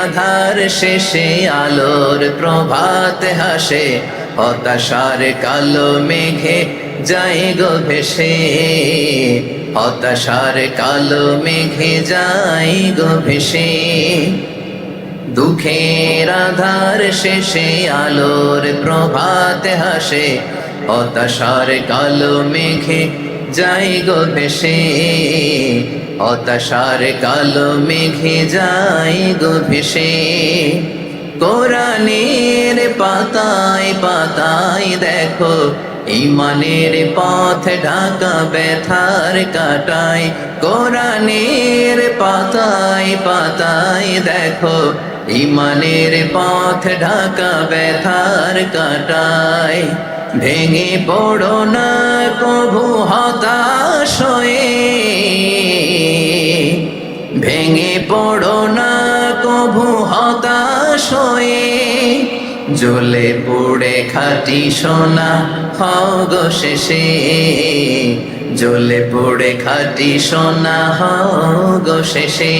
আধার শেষে আলোর প্রভাত হাসে, হতাশার কালো মেঘে যায় গো ভেসে, হতাশার কালো মেঘে যায় গো ভেসে। দুঃখের আধার শেষে আলোর প্রভাত হাসে, হতাশার কালো মেঘে যায় গো ভেসে, হতাশার কালো মেঘে যায় গো ভেসে। কোরআনের পাতায় পাতায় দেখো ঈমানের পথ ঢাকা ব্যথার কাটায়, কোরআনের পাতায় পাতায় দেখো ঈমানের পথ ঢাকা ব্যথার কাটায়। ভেঙে পড়ো না কভু হতাশ হয়ে, ভেঙে পড়ো না কভু হতাশ হয়ে, জ্বলে পুড়ে খাঁটি সোনা হও গো শেষে, জ্বলে পুড়ে খাঁটি সোনা হও গো শেষে।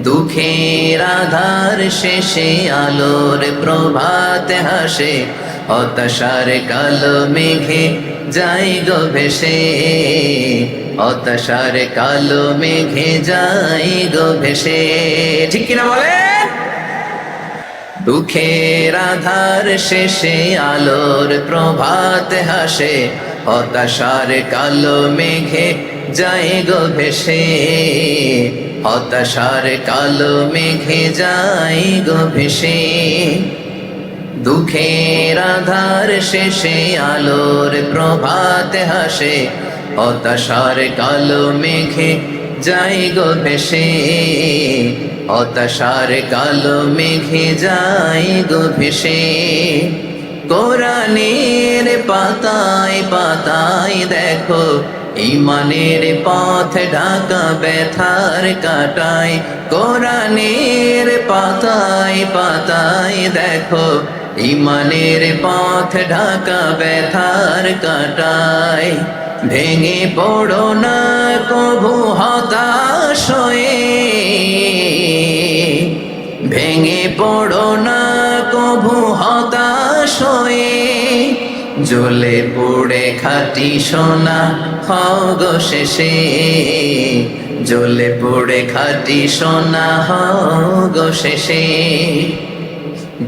দুঃখের আধার শেষে আলোর প্রভাত হাসে, হতাশার কালো মেঘে যায় গো ভেসে, হতাশার কালো মেঘে যায় গো ভেসে। ঠিক কিনা বলে? দুঃখের আধার শেষে আলোর প্রভাত হাসে, হতাশার কালো মেঘে যায় গো ভেসে, হতাশার কালো মেঘে যায় গো ভেসে। দুঃখের আধার শেষে আলোর প্রভাত হাসে, হতাশার কালো মেঘে যায় গো ভেসে, হতাশার কালো মেঘে যায় গো ভেসে। কোরআনের পাতায় পাতায় দেখো ঈমানের পথ ঢাকা ব্যথার কাটায়, কোরআনের পাতায় পাতায় দেখো ঈমানের পথ ঢাকা ব্যথার কাটায়। ভেঙে পড়ো না কভু হতাশ হয়ে, ভেঙে পড়ো না কভু হতাশ হয়ে, জ্বলে পুড়ে খাঁটি সোনা হও গো শেষে, জ্বলে পুড়ে খাঁটি সোনা হও গো শেষে।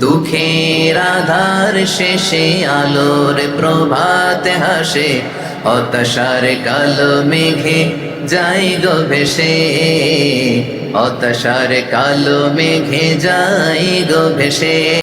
দুঃখের আধার শেষে আলোর প্রভাত হাসে, হতাশার কালো মেঘে যায় গো ভেসে, হতাশার কালো মেঘে যায় গো ভেসে।